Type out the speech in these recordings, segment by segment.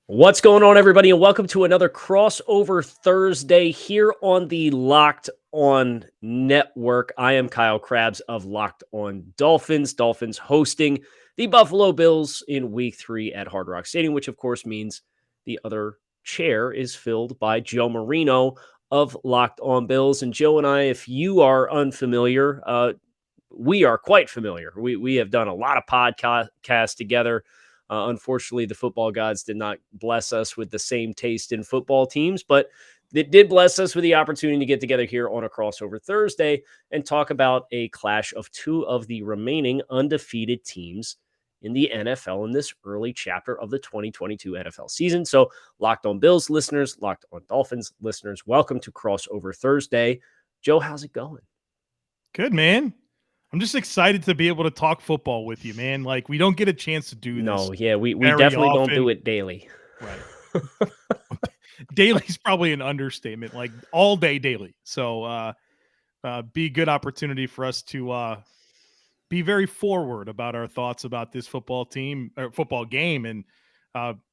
What's going on, everybody, and welcome to another crossover Thursday here on the Locked On Network. I am Kyle Krabs of Locked On Dolphins. Dolphins hosting the Buffalo Bills in Week 3 at Hard Rock Stadium, which of course means the other chair is filled by Joe Marino of Locked On Bills. And Joe and I, if you are unfamiliar, we are quite familiar. We have done a lot of podcasts together. Unfortunately, the football gods did not bless us with the same taste in football teams, but it did bless us with the opportunity to get together here on a crossover Thursday and talk about a clash of two of the remaining undefeated teams in the NFL in this early chapter of the 2022 NFL season. So, Locked On Bills listeners, Locked On Dolphins listeners, welcome to crossover Thursday. Joe, how's it going? Good, man. I'm just excited to be able to talk football with you, man. Like, we don't get a chance to do this No, yeah, we very definitely don't often. do it daily. Right. Daily's probably an understatement, like all day daily. So, be a good opportunity for us to be very forward about our thoughts about this football team or football game. And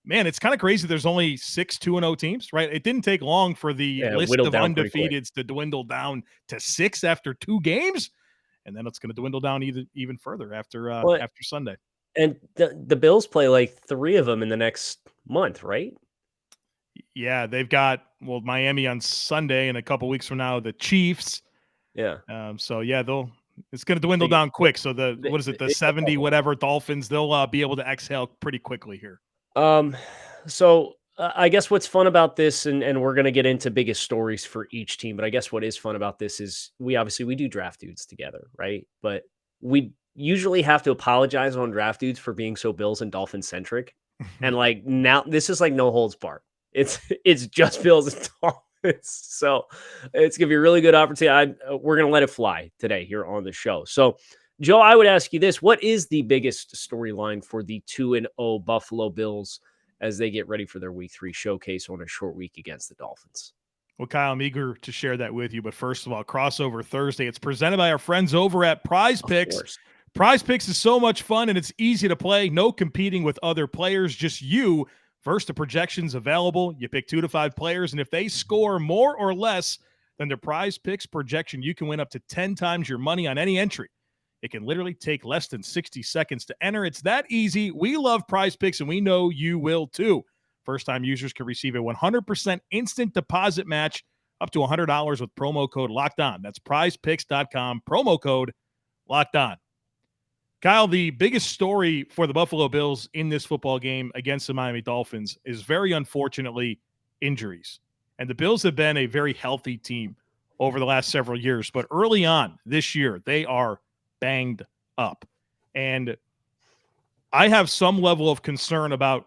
man, it's kind of crazy. There's only 6 2-0 teams, right? It didn't take long for the Yeah, list whittled of down pretty quick. undefeateds to dwindle down to 6 after 2 games. And then it's going to dwindle down even further Well, after Sunday. and the Bills play like 3 of them in the next month, right? Yeah, they've got Miami on Sunday, and a couple weeks from now the Chiefs. Yeah. So yeah, it's going to dwindle They down quick. So the they 70 whatever Dolphins, they'll be able to exhale pretty quickly here. um, so, I guess what's fun about this, and we're gonna get into biggest stories for each team, but I guess what is fun about this is we do draft dudes together, right? But we usually have to apologize on draft dudes for being so Bills and Dolphin centric, and, like, now this is like no holds barred. It's it's just Bills and Dolphins, so it's gonna be a really good opportunity. We're gonna let it fly today here on the show. So, Joe, I would ask you this: what is the biggest storyline for the 2-0 Buffalo Bills as they get ready for their Week 3 showcase on a short week against the Dolphins? Well, Kyle, I'm eager to share that with you. But first of all, crossover Thursday. It's presented by our friends over at Of PrizePicks. course. PrizePicks is so much fun and it's easy to play. No competing with other players, just you. First, the projections available. You pick 2 to 5 players, and if they score more or less than their PrizePicks projection, you can win up to 10 times your money on any entry. It can literally take less than 60 seconds to enter. It's that easy. We love PrizePicks, and we know you will too. First-time users can receive a 100% instant deposit match up to $100 with promo code Locked On. That's PrizePicks.com, promo code Locked On. Kyle, the biggest story for the Buffalo Bills in this football game against the Miami Dolphins is very unfortunately injuries. And the Bills have been a very healthy team over the last several years, but early on this year, they are banged up. And I have some level of concern about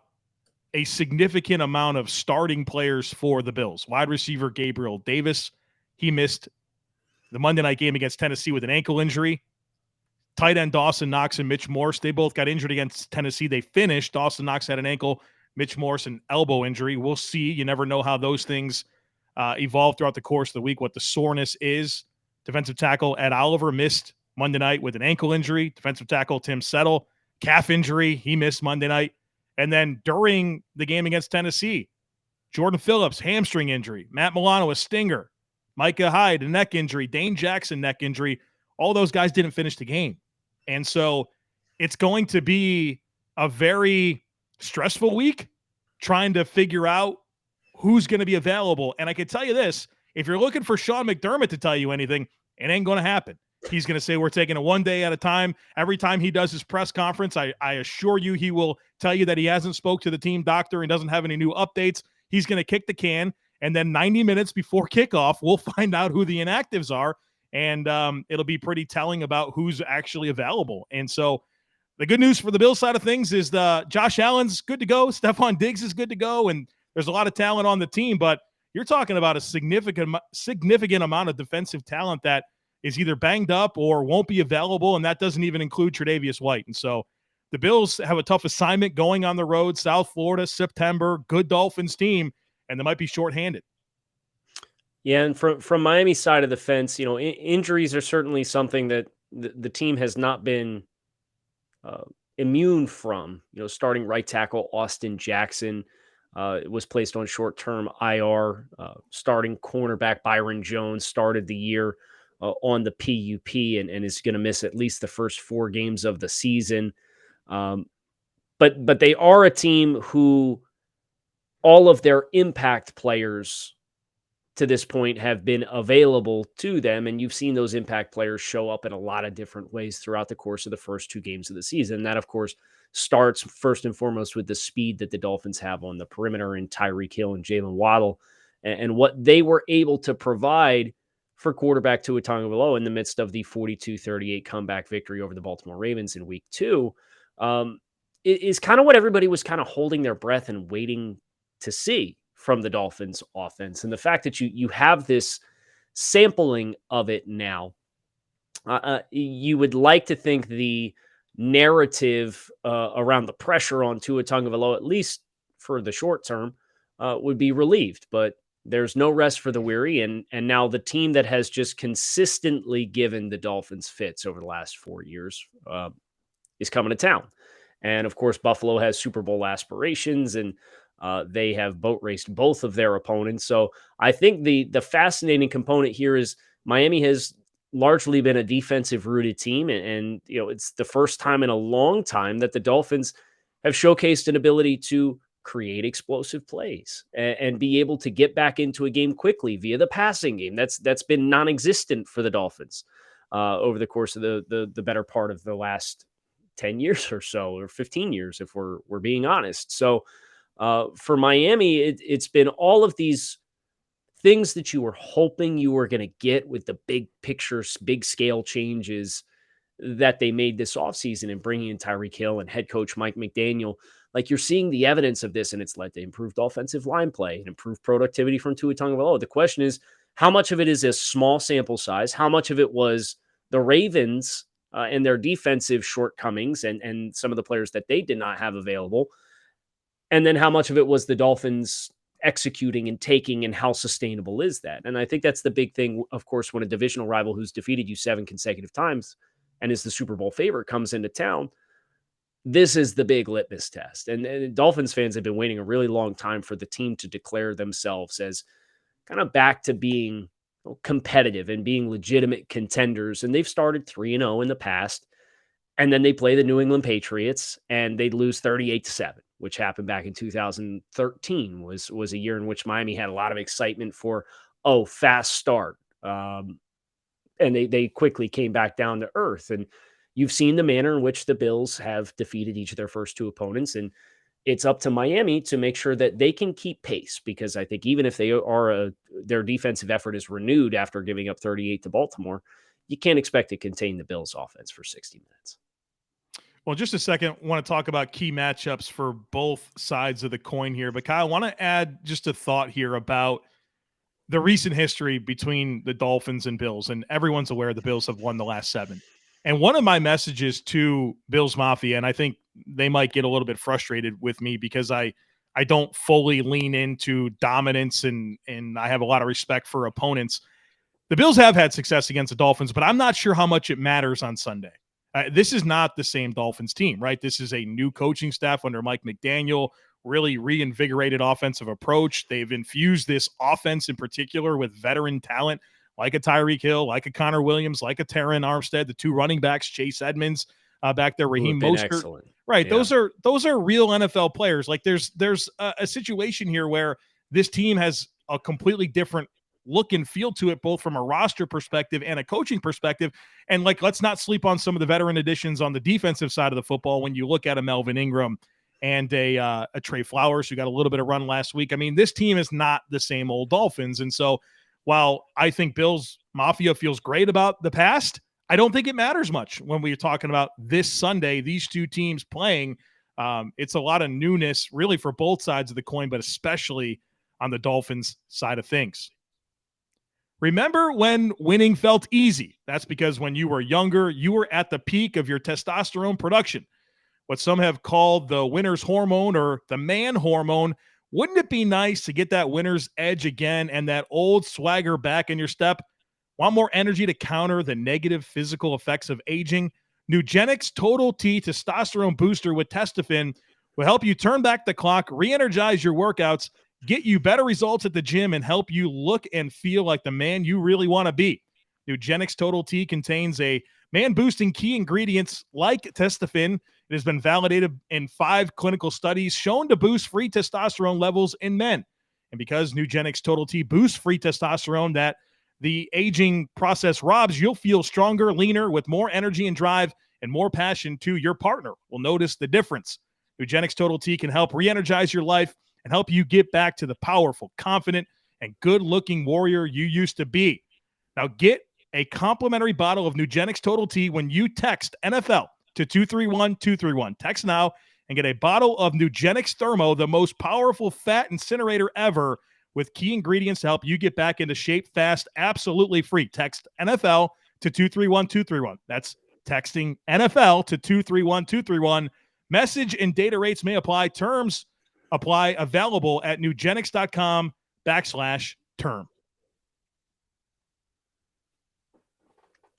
a significant amount of starting players for the Bills. Wide receiver Gabriel Davis, he missed the Monday night game against Tennessee with an ankle injury. Tight end Dawson Knox and Mitch Morse, they both got injured against Tennessee. They finished. Dawson Knox had an ankle, Mitch Morse an elbow injury. We'll see. You never know how those things evolve throughout the course of the week, what the soreness is. Defensive tackle Ed Oliver missed Monday night with an ankle injury. Defensive tackle Tim Settle, calf injury. He missed Monday night. And then during the game against Tennessee, Jordan Phillips, hamstring injury. Matt Milano, a stinger. Micah Hyde, a neck injury. Dane Jackson, neck injury. All those guys didn't finish the game. And so it's going to be a very stressful week trying to figure out who's going to be available. And I can tell you this, if you're looking for Sean McDermott to tell you anything, it ain't going to happen. He's going to say we're taking it one day at a time. Every time he does his press conference, I assure you he will tell you that he hasn't spoke to the team doctor and doesn't have any new updates. He's going to kick the can, and then 90 minutes before kickoff, we'll find out who the inactives are. And it'll be pretty telling about who's actually available. And so the good news for the Bills side of things is Josh Allen's good to go. Stefon Diggs is good to go. And there's a lot of talent on the team, but you're talking about a significant amount of defensive talent that is either banged up or won't be available. And that doesn't even include Tre'Davious White. And so the Bills have a tough assignment going on the road, South Florida, September, good Dolphins team, and they might be shorthanded. Yeah, and from Miami's side of the fence, injuries are certainly something that the team has not been uh, immune from. Starting right tackle Austin Jackson was placed on short-term IR. Starting cornerback Byron Jones started the year on the PUP and is going to miss at least the first 4 games of the season. But they are a team who all of their impact players to this point have been available to them. And you've seen those impact players show up in a lot of different ways throughout the course of the first 2 games of the season. That, of course, starts first and foremost with the speed that the Dolphins have on the perimeter in Tyreek Hill and Jaylen Waddle and what they were able to provide for quarterback Tua Tagovailoa in the midst of the 42-38 comeback victory over the Baltimore Ravens in week 2. Is kind of what everybody was kind of holding their breath and waiting to see from the Dolphins offense. And the fact that you have this sampling of it now, you would like to think the narrative around the pressure on Tua Tagovailoa, at least for the short term, would be relieved. But there's no rest for the weary. And now the team that has just consistently given the Dolphins fits over the last 4 years is coming to town. And of course, Buffalo has Super Bowl aspirations, and they have boat raced both of their opponents. So I think the fascinating component here is Miami has largely been a defensive rooted team. And it's the first time in a long time that the Dolphins have showcased an ability to create explosive plays and be able to get back into a game quickly via the passing game. That's been non-existent for the Dolphins over the course of the better part of the last 10 years or so, or 15 years, if we're being honest. So for Miami, it's been all of these things that you were hoping you were going to get with the big pictures, big scale changes that they made this offseason and bringing in Tyreek Hill and head coach Mike McDaniel. Like, you're seeing the evidence of this, and it's led to improved offensive line play and improved productivity from Tua Tagovailoa. The question is, how much of it is a small sample size? How much of it was the Ravens and their defensive shortcomings and some of the players that they did not have available? And then how much of it was the Dolphins executing and taking, and how sustainable is that? And I think that's the big thing, of course, when a divisional rival who's defeated you 7 consecutive times and is the Super Bowl favorite comes into town. This is the big litmus test. And Dolphins fans have been waiting a really long time for the team to declare themselves as kind of back to being competitive and being legitimate contenders. And they've started 3-0 in the past. And then they play the New England Patriots and they lose 38-7, which happened back in 2013, was a year in which Miami had a lot of excitement for, fast start. And they quickly came back down to earth. And you've seen the manner in which the Bills have defeated each of their first 2 opponents. And it's up to Miami to make sure that they can keep pace, because I think even if they are their defensive effort is renewed after giving up 38 to Baltimore, you can't expect to contain the Bills offense for 60 minutes. Well, just a second, I want to talk about key matchups for both sides of the coin here. But Kyle, I want to add just a thought here about the recent history between the Dolphins and Bills. And everyone's aware the Bills have won the last 7. And one of my messages to Bills Mafia, and I think they might get a little bit frustrated with me because I don't fully lean into dominance and I have a lot of respect for opponents. The Bills have had success against the Dolphins, but I'm not sure how much it matters on Sunday. This is not the same Dolphins team, right? This is a new coaching staff under Mike McDaniel, really reinvigorated offensive approach. They've infused this offense in particular with veteran talent like a Tyreek Hill, like a Connor Williams, like a Terran Armstead, the 2 running backs, Chase Edmonds back there, Raheem Mostert. Excellent. Right. Yeah. Those are real NFL players. Like there's a situation here where this team has a completely different look and feel to it, both from a roster perspective and a coaching perspective. And like, let's not sleep on some of the veteran additions on the defensive side of the football. When you look at a Melvin Ingram and a Trey Flowers, who got a little bit of run last week. I mean, this team is not the same old Dolphins. And so while I think Bills Mafia feels great about the past, I don't think it matters much when we're talking about this Sunday, these 2 teams playing. It's a lot of newness really for both sides of the coin, but especially on the Dolphins side of things. Remember when winning felt easy? That's because when you were younger, you were at the peak of your testosterone production. What some have called the winner's hormone or the man hormone. Wouldn't it be nice to get that winner's edge again and that old swagger back in your step? Want more energy to counter the negative physical effects of aging? Nugenix Total T Testosterone Booster with Testofen will help you turn back the clock, re-energize your workouts, get you better results at the gym, and help you look and feel like the man you really want to be. Nugenix Total T contains a man-boosting key ingredients like testosterone. It has been validated in 5 clinical studies shown to boost free testosterone levels in men. And because Nugenix Total T boosts free testosterone that the aging process robs, you'll feel stronger, leaner, with more energy and drive and more passion to your partner. Will notice the difference. Nugenix Total T can help re-energize your life and help you get back to the powerful, confident, and good-looking warrior you used to be. Now get a complimentary bottle of Nugenix Total T when you text NFL to 231-231. Text now and get a bottle of Nugenix Thermo, the most powerful fat incinerator ever, with key ingredients to help you get back into shape fast, absolutely free. Text NFL to 231-231. That's texting NFL to 231-231. Message and data rates may apply. Terms apply. Available at nugenix.com/term.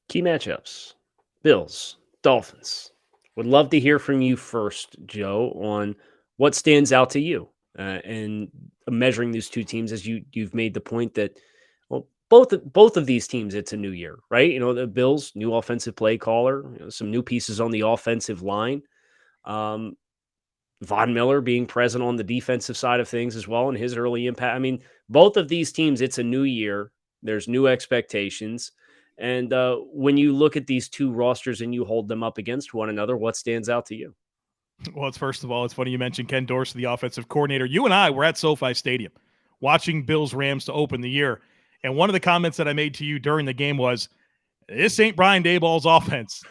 Key matchups. Bills, Dolphins. Would love to hear from you first, Joe, on what stands out to you and measuring these two teams, as you've made the point that, well, both of these teams, it's a new year, right? You know, the Bills, new offensive play caller, some new pieces on the offensive line. Von Miller being present on the defensive side of things as well, and his early impact. I mean, both of these teams, it's a new year. There's new expectations. And when you look at these two rosters and you hold them up against one another, what stands out to you? Well, first of all, it's funny you mentioned Ken Dorsey, the offensive coordinator. You and I were at SoFi Stadium watching Bills-Rams to open the year. And one of the comments that I made to you during the game was, this ain't Brian Daboll's offense.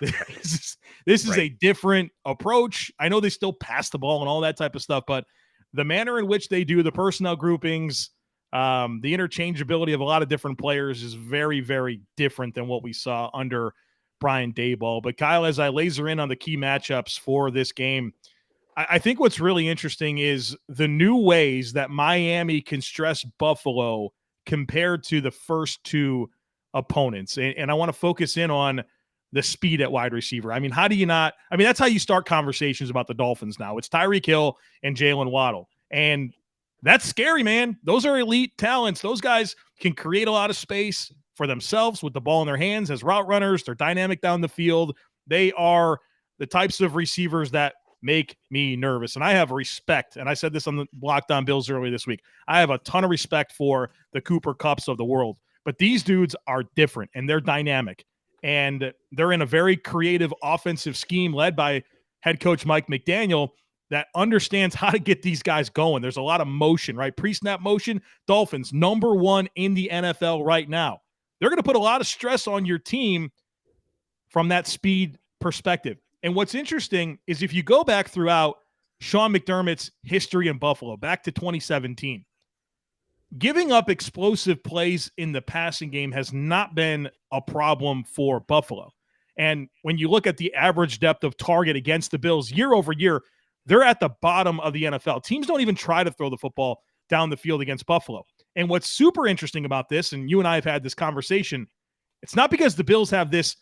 This is a different approach. I know they still pass the ball and all that type of stuff, but the manner in which they do the personnel groupings, the interchangeability of a lot of different players is very, very different than what we saw under Brian Daboll. But Kyle, as I laser in on the key matchups for this game, I think what's really interesting is the new ways that Miami can stress Buffalo compared to the first two opponents. And I want to focus in on the speed at wide receiver. I mean, how do you not? I mean, that's how you start conversations about the Dolphins now. It's Tyreek Hill and Jaylen Waddle. And that's scary, man. Those are elite talents. Those guys can create a lot of space for themselves with the ball in their hands as route runners. They're dynamic down the field. They are the types of receivers that make me nervous. And I have respect, and I said this on the Locked On Bills earlier this week, I have a ton of respect for the Cooper Kupps of the world. But these dudes are different, and they're dynamic. And they're in a very creative offensive scheme led by head coach Mike McDaniel that understands how to get these guys going. There's a lot of motion, right? Pre-snap motion. Dolphins, number 1 in the NFL right now. They're going to put a lot of stress on your team from that speed perspective. And what's interesting is if you go back throughout Sean McDermott's history in Buffalo, back to 2017, giving up explosive plays in the passing game has not been a problem for Buffalo. And when you look at the average depth of target against the Bills year over year, they're at the bottom of the NFL. Teams don't even try to throw the football down the field against Buffalo. And what's super interesting about this, and you and I have had this conversation, it's not because the Bills have this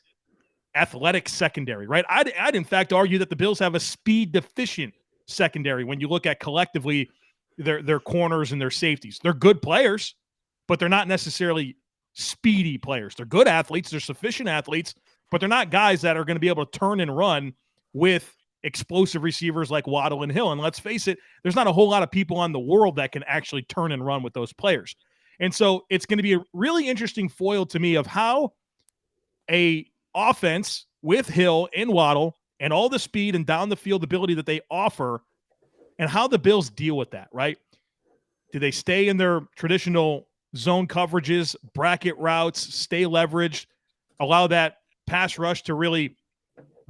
athletic secondary, right? I'd in fact argue that the Bills have a speed deficient secondary when you look at collectively their corners and their safeties. They're good players, but they're not necessarily speedy players. They're good athletes. They're sufficient athletes, but they're not guys that are going to be able to turn and run with explosive receivers like Waddle and Hill. And let's face it, there's not a whole lot of people on the world that can actually turn and run with those players. And so it's going to be a really interesting foil to me of how a offense with Hill and Waddle and all the speed and down the field ability that they offer, and how the Bills deal with that, right? Do they stay in their traditional zone coverages, bracket routes, stay leveraged, allow that pass rush to really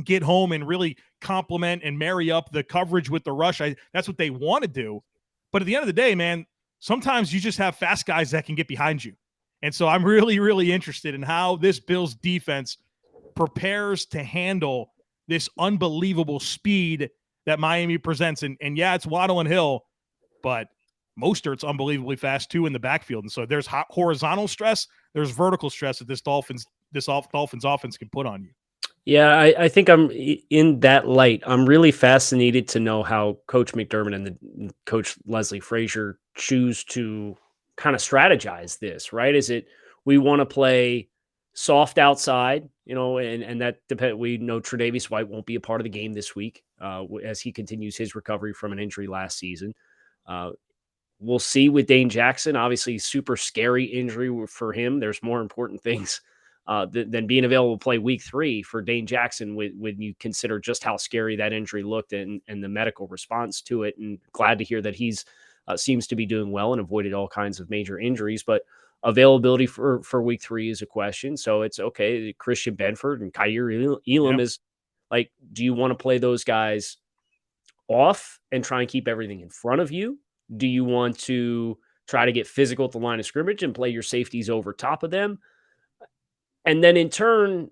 get home and really complement and marry up the coverage with the rush? That's what they want to do. But at the end of the day, man, sometimes you just have fast guys that can get behind you. And so I'm really, really interested in how this Bills defense prepares to handle this unbelievable speed that Miami presents. And yeah, it's Waddle and Hill, but Mostert's unbelievably fast too in the backfield. And so there's horizontal stress, there's vertical stress that this Dolphins offense can put on you. Yeah, I think in that light. I'm really fascinated to know how Coach McDermott and Coach Leslie Frazier choose to kind of strategize this. Right? Is it we want to play soft outside, and that depend. We know Tre'Davious White won't be a part of the game this week as he continues his recovery from an injury last season. Uh, We'll see with Dane Jackson. Obviously, super scary injury for him. There's more important things than being available to play week 3 for Dane Jackson when you consider just how scary that injury looked and the medical response to it. And glad to hear that he's seems to be doing well and avoided all kinds of major injuries. But availability for week 3 is a question. So it's okay. Christian Benford and Kyer Elam Yeah. is like, do you want to play those guys off and try and keep everything in front of you? Do you want to try to get physical at the line of scrimmage and play your safeties over top of them? And then in turn,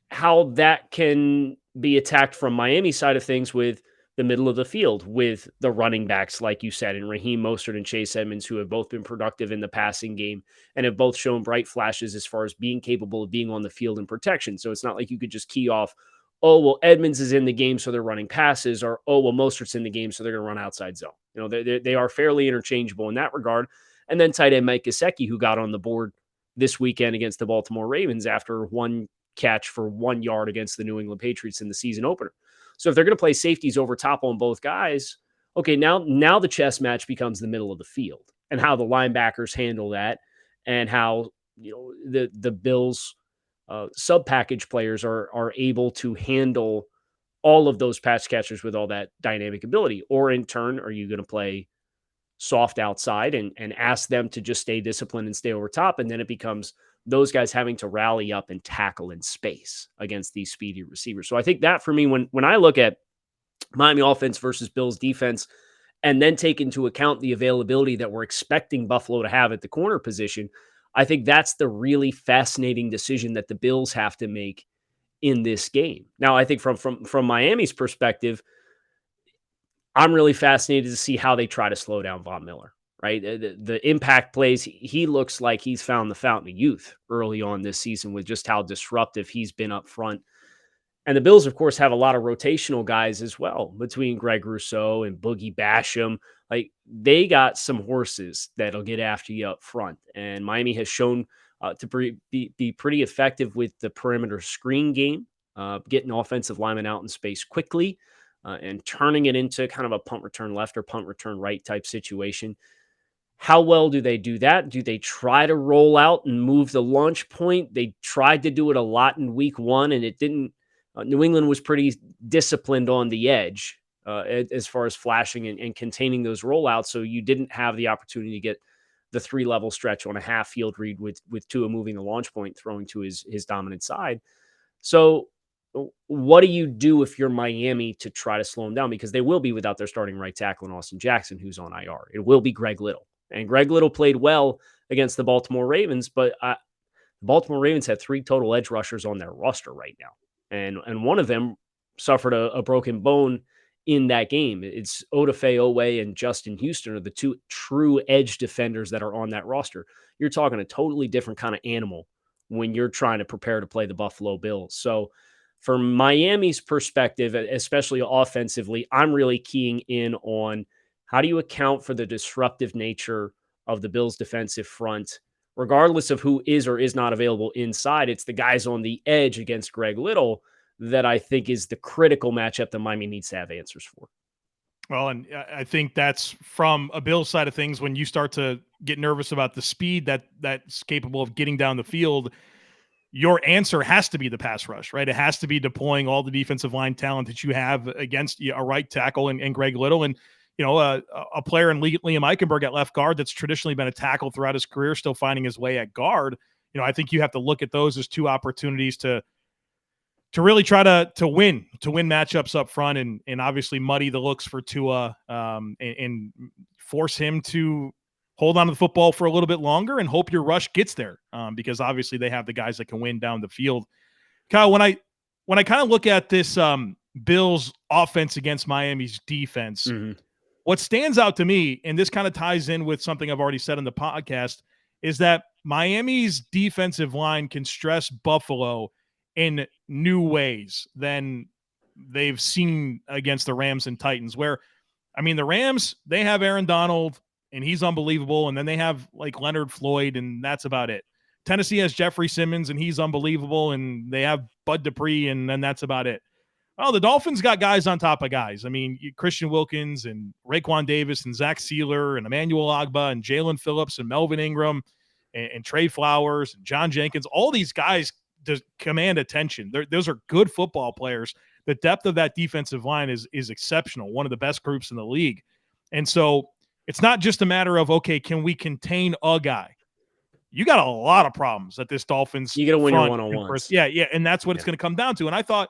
how that can be attacked from Miami side of things with the middle of the field with the running backs, like you said, and Raheem Mostert and Chase Edmonds, who have both been productive in the passing game and have both shown bright flashes as far as being capable of being on the field and protection. So it's not like you could just key off, oh, well, Edmonds is in the game, so they're running passes, or, oh, well, Mostert's in the game, so they're going to run outside zone. They are fairly interchangeable in that regard. And then tight end Mike Gesicki, who got on the board this weekend against the Baltimore Ravens after one catch for 1 yard against the New England Patriots in the season opener. So if they're going to play safeties over top on both guys, okay, now the chess match becomes the middle of the field and how the linebackers handle that and how the Bills sub package players are able to handle all of those pass catchers with all that dynamic ability. Or in turn, are you going to play soft outside and ask them to just stay disciplined and stay over top? And then it becomes those guys having to rally up and tackle in space against these speedy receivers. So I think that for me, when I look at Miami offense versus Bills defense, and then take into account the availability that we're expecting Buffalo to have at the corner position, I think that's the really fascinating decision that the Bills have to make in this game. Now, I think from Miami's perspective, I'm really fascinated to see how they try to slow down Von Miller, right? The impact plays, he looks like he's found the fountain of youth early on this season with just how disruptive he's been up front. And the Bills, of course, have a lot of rotational guys as well between Greg Rousseau and Boogie Basham. Like, they got some horses that'll get after you up front. And Miami has shown to be pretty effective with the perimeter screen game, getting offensive linemen out in space quickly and turning it into kind of a punt return left or punt return right type situation. How well do they do that? Do they try to roll out and move the launch point? They tried to do it a lot in week 1, and it didn't. New England was pretty disciplined on the edge as far as flashing and containing those rollouts. So you didn't have the opportunity to get the 3-level stretch on a half field read with Tua moving the launch point, throwing to his dominant side. So what do you do if you're Miami to try to slow them down? Because they will be without their starting right tackle in Austin Jackson, who's on IR. It will be Greg Little. And Greg Little played well against the Baltimore Ravens, but the Baltimore Ravens have 3 total edge rushers on their roster right now. And one of them suffered a broken bone in that game. It's Odafe Owe and Justin Houston are the 2 true edge defenders that are on that roster. You're talking a totally different kind of animal when you're trying to prepare to play the Buffalo Bills. So from Miami's perspective, especially offensively, I'm really keying in on how do you account for the disruptive nature of the Bills' defensive front, regardless of who is or is not available inside. It's the guys on the edge against Greg Little that I think is the critical matchup that Miami needs to have answers for. Well, and I think that's from a Bills side of things. When you start to get nervous about the speed that's capable of getting down the field, your answer has to be the pass rush, right? It has to be deploying all the defensive line talent that you have against a right tackle and Greg Little. And, a player in Liam Eichenberg at left guard that's traditionally been a tackle throughout his career, still finding his way at guard. I think you have to look at those as 2 opportunities to really try to win matchups up front and obviously muddy the looks for Tua and force him to hold on to the football for a little bit longer and hope your rush gets there because obviously they have the guys that can win down the field. Kyle, when I kind of look at this Bills offense against Miami's defense, what stands out to me, and this kind of ties in with something I've already said in the podcast, is that Miami's defensive line can stress Buffalo in new ways than they've seen against the Rams and Titans, where, I mean, the Rams, they have Aaron Donald, and he's unbelievable, and then they have like Leonard Floyd, and that's about it. Tennessee has Jeffrey Simmons, and he's unbelievable, and they have Bud Dupree, and then that's about it. Oh, the Dolphins got guys on top of guys. I mean, Christian Wilkins and Raekwon Davis and Zach Sealer and Emmanuel Ogba and Jalen Phillips and Melvin Ingram and Trey Flowers and John Jenkins. All these guys command attention. Those are good football players. The depth of that defensive line is exceptional, one of the best groups in the league. And so it's not just a matter of, okay, can we contain a guy? You got a lot of problems at this Dolphins. You got to win your one-on-ones. Yeah, and that's what it's going to come down to. And I thought,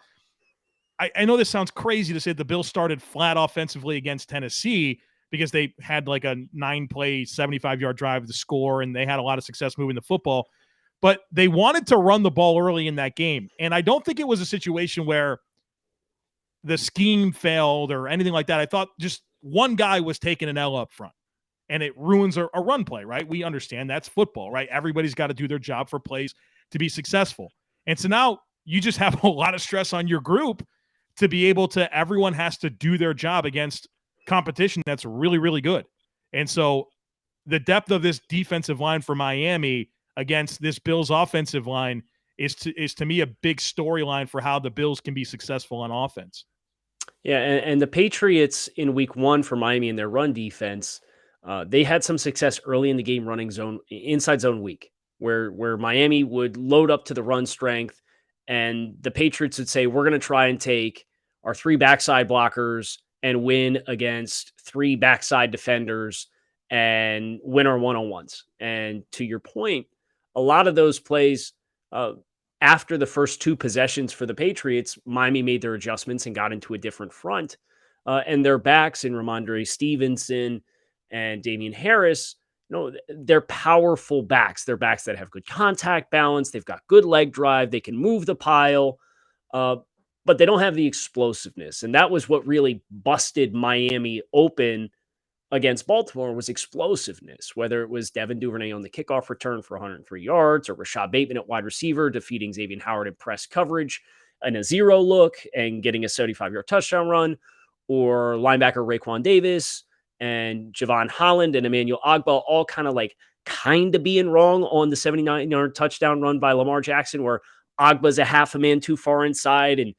I know this sounds crazy to say the Bills started flat offensively against Tennessee because they had like a 9-play, 75-yard drive to score, and they had a lot of success moving the football. But they wanted to run the ball early in that game. And I don't think it was a situation where the scheme failed or anything like that. I thought just one guy was taking an L up front, and it ruins a run play, right? We understand that's football, right? Everybody's got to do their job for plays to be successful. And so now you just have a lot of stress on your group to be able to, everyone has to do their job against competition that's really, really good. And so the depth of this defensive line for Miami against this Bills offensive line is to me a big storyline for how the Bills can be successful on offense. Yeah, and the Patriots in week 1 for Miami in their run defense, they had some success early in the game running inside zone week, where Miami would load up to the run strength, and the Patriots would say, we're going to try and take our 3 backside blockers and win against 3 backside defenders and win our one-on-ones. And to your point, a lot of those plays, after the first 2 possessions for the Patriots, Miami made their adjustments and got into a different front. And their backs in Ramondre Stevenson and Damian Harris, they're powerful backs. They're backs that have good contact balance. They've got good leg drive. They can move the pile, but they don't have the explosiveness. And that was what really busted Miami open against Baltimore, was explosiveness, whether it was Devin Duvernay on the kickoff return for 103 yards or Rashad Bateman at wide receiver defeating Xavien Howard in press coverage and a zero look and getting a 75-yard touchdown run, or linebacker Raekwon Davis and Javon Holland and Emmanuel Ogba all kind of being wrong on the 79-yard touchdown run by Lamar Jackson, where Ogba's a half a man too far inside and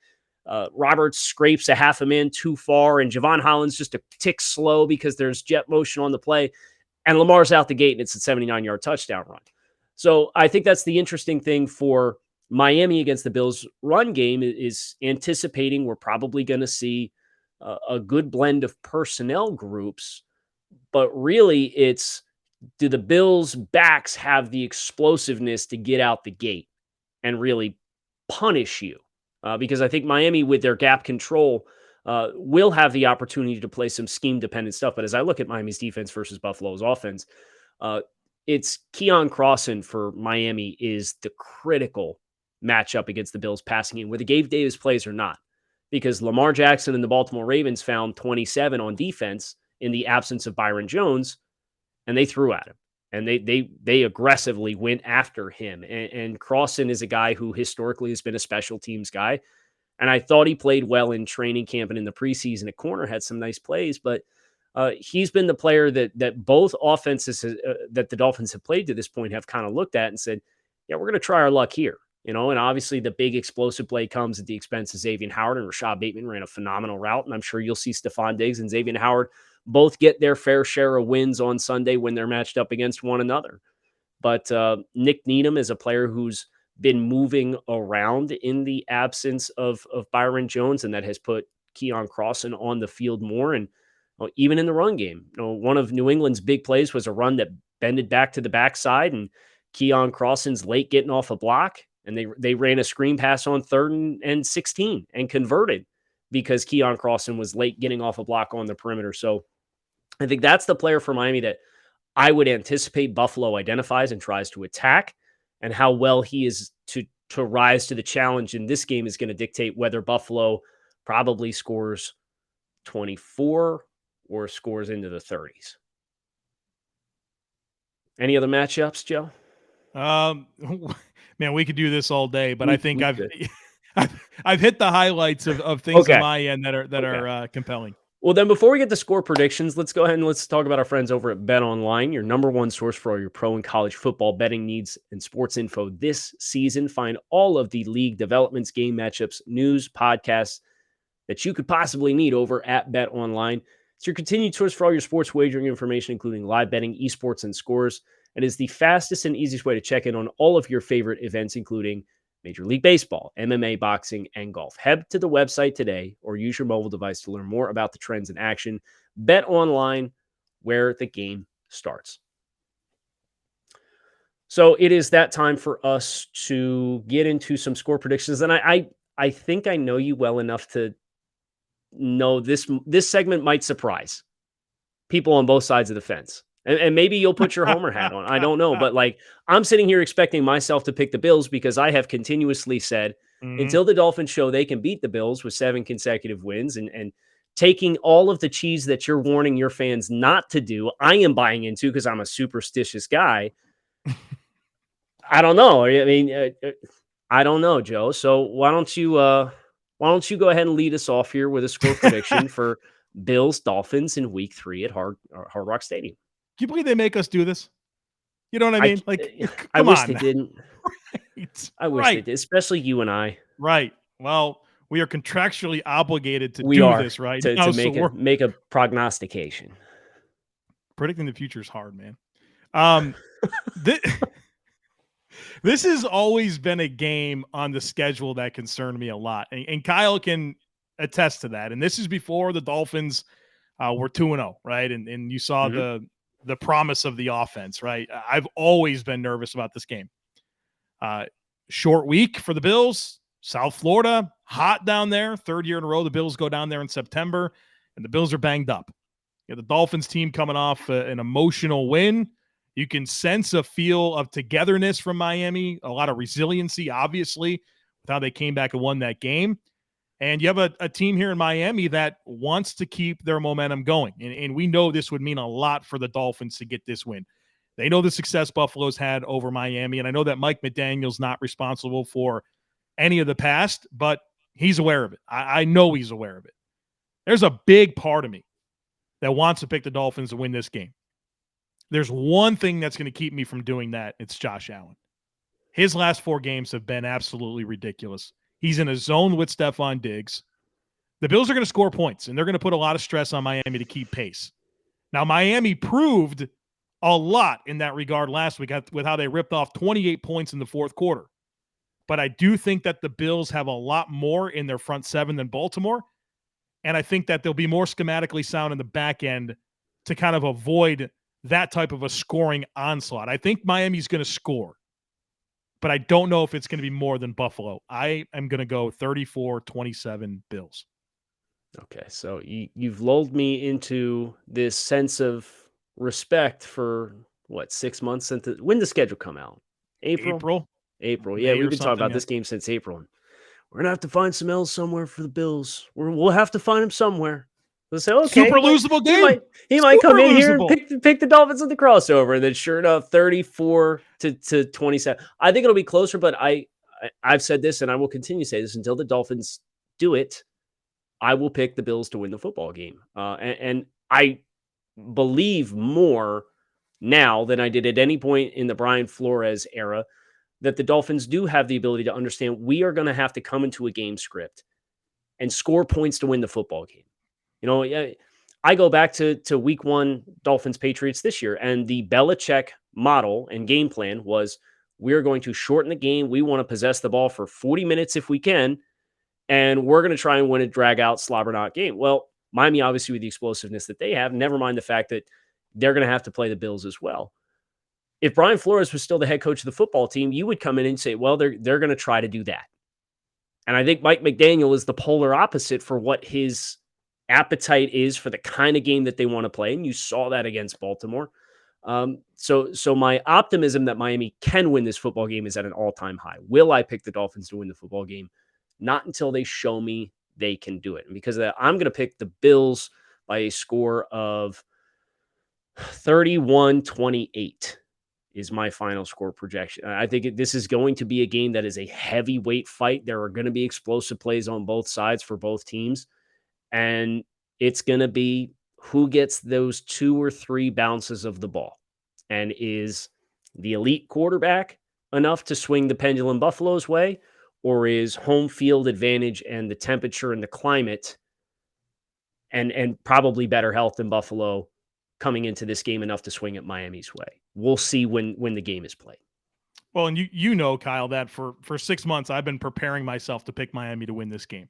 Roberts scrapes a half a man too far, and Javon Holland's just a tick slow because there's jet motion on the play, and Lamar's out the gate, and it's a 79-yard touchdown run. So I think that's the interesting thing for Miami against the Bills' run game, is anticipating we're probably going to see a good blend of personnel groups, but really it's, do the Bills' backs have the explosiveness to get out the gate and really punish you? Because I think Miami, with their gap control, will have the opportunity to play some scheme-dependent stuff. But as I look at Miami's defense versus Buffalo's offense, it's Keon Crossan for Miami is the critical matchup against the Bills passing game, whether Gabe Davis plays or not. Because Lamar Jackson and the Baltimore Ravens found 27 on defense in the absence of Byron Jones, and they threw at him. And they aggressively went after him. And Crossan is a guy who historically has been a special teams guy. And I thought he played well in training camp and in the preseason at corner, had some nice plays. But he's been the player that both offenses that the Dolphins have played to this point have kind of looked at and said, yeah, we're going to try our luck here. And obviously the big explosive play comes at the expense of Xavien Howard, and Rashad Bateman ran a phenomenal route. And I'm sure you'll see Stefon Diggs and Xavien Howard both get their fair share of wins on Sunday when they're matched up against one another. But Nick Needham is a player who's been moving around in the absence of Byron Jones, and that has put Keon Crossan on the field more. And even in the run game, one of New England's big plays was a run that bended back to the backside, and Keon Crossan's late getting off a block, and they ran a screen pass on 3rd and 16 and converted because Keon Crossan was late getting off a block on the perimeter. So I think that's the player for Miami that I would anticipate Buffalo identifies and tries to attack, and how well he is to rise to the challenge in this game is going to dictate whether Buffalo probably scores 24 or scores into the 30s. Any other matchups, Joe? Man, we could do this all day, but I We think we I've could. I've hit the highlights of things on Okay. my end that Okay. are compelling. Well, then before we get to score predictions, let's go ahead and let's talk about our friends over at BetOnline, your number one source for all your pro and college football betting needs and sports info this season. Find all of the league developments, game matchups, news, podcasts that you could possibly need over at BetOnline. It's your continued source for all your sports wagering information, including live betting, esports, and scores. It is the fastest and easiest way to check in on all of your favorite events, including Major League Baseball, MMA, boxing, and golf. Head to the website today or use your mobile device to learn more about the trends in action. Bet online where the game starts. So it is that time for us to get into some score predictions. And I think I know you well enough to know this segment might surprise people on both sides of the fence. And maybe you'll put your homer hat on. I don't know. But like, I'm sitting here expecting myself to pick the Bills because I have continuously said Mhm. until the Dolphins show they can beat the Bills with 7 consecutive wins and taking all of the cheese that you're warning your fans not to do, I am buying into because I'm a superstitious guy. I don't know. I mean, I don't know, Joe. So why don't you go ahead and lead us off here with a score prediction for Bills Dolphins in Week 3 at Hard Rock Stadium? Do you believe they make us do this? You know what I I mean? Like, I come wish they on. didn't. Right. I wish they Right. did, especially you and I. Right. Well, we are contractually obligated to We do are this right to now, so we're make a prognostication. predicting the future is hard, man. Um, thi this has always been a game on the schedule that concerned me a lot, and Kyle can attest to that. And this is before the Dolphins were 2-0, right? And you saw Mhm. the promise of the offense, right? I've always been nervous about this game. Uh, Short week for the Bills, South Florida, hot down there. Third year in a row, the Bills go down there in September, and the Bills are banged up. You know, the Dolphins team coming off an emotional win. You can sense a feel of togetherness from Miami, a lot of resiliency, obviously, with how they came back and won that game. And you have a team here in Miami that wants to keep their momentum going. And we know this would mean a lot for the Dolphins to get this win. They know the success Buffalo's had over Miami. And I know that Mike McDaniel's not responsible for any of the past, but he's aware of it. I know he's aware of it. There's a big part of me that wants to pick the Dolphins to win this game. There's one thing that's going to keep me from doing that. It's Josh Allen. His last 4 games have been absolutely ridiculous. He's in a zone with Stefon Diggs. The Bills are going to score points, and they're going to put a lot of stress on Miami to keep pace. Now, Miami proved a lot in that regard last week with how they ripped off 28 points in the fourth quarter. But I do think that the Bills have a lot more in their front 7 than Baltimore, and I think that they'll be more schematically sound in the back end to kind of avoid that type of a scoring onslaught. I think Miami's going to score, but I don't know if it's going to be more than Buffalo. I am going to go 34-27 Bills. Okay, so you've lulled me into this sense of respect for what 6 months since when did the schedule come out? April. April, April. Yeah, May we've or been talking something. about Yeah. this game since April. And we're gonna have to find some L's somewhere for the Bills. We'll have to find him somewhere. We'll say, okay, Super losable game. he might come Super in here and losable. pick the Dolphins in the crossover, and then sure enough, 34 to 27. I think it'll be closer, but I've said this and I will continue to say this until the Dolphins do it. I will pick the Bills to win the football game. And I believe more now than I did at any point in the Brian Flores era that the Dolphins do have the ability to understand we are going to have to come into a game script and score points to win the football game. You know, I go back to week 1 Dolphins Patriots this year, and the Belichick model and game plan was we're going to shorten the game. We want to possess the ball for 40 minutes if we can, and we're going to try and win a drag out, slobber knot game. Well, Miami, obviously, with the explosiveness that they have, never mind the fact that they're going to have to play the Bills as well. If Brian Flores was still the head coach of the football team, you would come in and say, well, they're going to try to do that. And I think Mike McDaniel is the polar opposite for what his appetite is for the kind of game that they want to play. And you saw that against Baltimore. So my optimism that Miami can win this football game is at an all-time high. Will I pick the Dolphins to win the football game? Not until they show me they can do it. And because of that, I'm going to pick the Bills by a score of 31-28. is my final score projection. I think this is going to be a game that is a heavyweight fight. There are going to be explosive plays on both sides for both teams. And it's going to be who gets those 2 or 3 bounces of the ball. And is the elite quarterback enough to swing the pendulum Buffalo's way? Or is home field advantage and the temperature and the climate and probably better health than Buffalo coming into this game enough to swing it Miami's way? We'll see when the game is played. Well, and you know, Kyle, that for 6 months I've been preparing myself to pick Miami to win this game.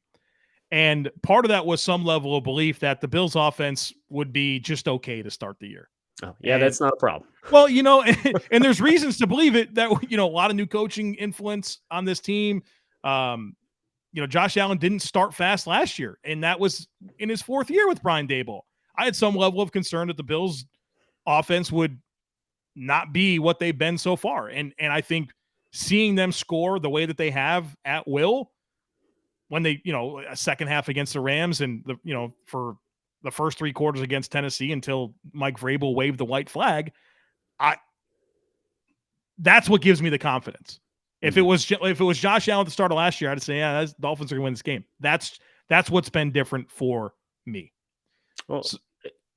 And part of that was some level of belief that the Bills offense would be just okay to start the year. Oh, yeah, that's not a problem. Well, you know, and there's reasons to believe it that, you know, a lot of new coaching influence on this team. You know, Josh Allen didn't start fast last year, and that was in his 4th year with Brian Daboll. I had some level of concern that the Bills offense would not be what they've been so far. And I think seeing them score the way that they have at will when they, you know, a second half against the Rams and the, you know, for the first 3 quarters against Tennessee until Mike Vrabel waved the white flag, that's what gives me the confidence. If it was Josh Allen at the start of last year, I'd say, yeah, Dolphins are going to win this game. That's what's been different for me. Well,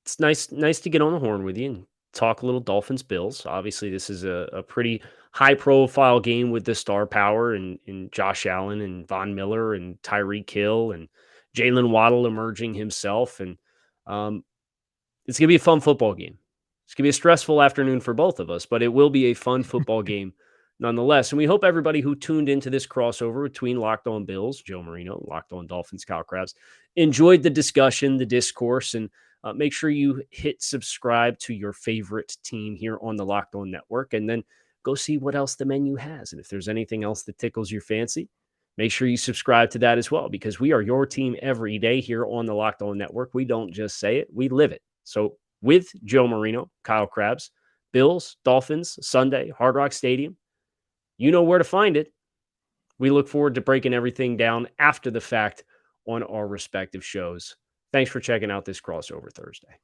it's nice to get on the horn with you and talk a little Dolphins Bills. Obviously, this is a pretty high profile game with the star power and Josh Allen and Von Miller and Tyreek Hill and Jaylen Waddle emerging himself. And it's going to be a fun football game. It's going to be a stressful afternoon for both of us, but it will be a fun football game nonetheless. And we hope everybody who tuned into this crossover between Locked On Bills, Joe Marino, Locked On Dolphins, Kyle Krabs, enjoyed the discussion, the discourse, and make sure you hit subscribe to your favorite team here on the Locked On Network, and then go see what else the menu has. And if there's anything else that tickles your fancy, make sure you subscribe to that as well, because we are your team every day here on the Locked On Network. We don't just say it, we live it. So with Joe Marino, Kyle Krabs, Bills, Dolphins, Sunday, Hard Rock Stadium, you know where to find it. We look forward to breaking everything down after the fact on our respective shows. Thanks for checking out this crossover Thursday.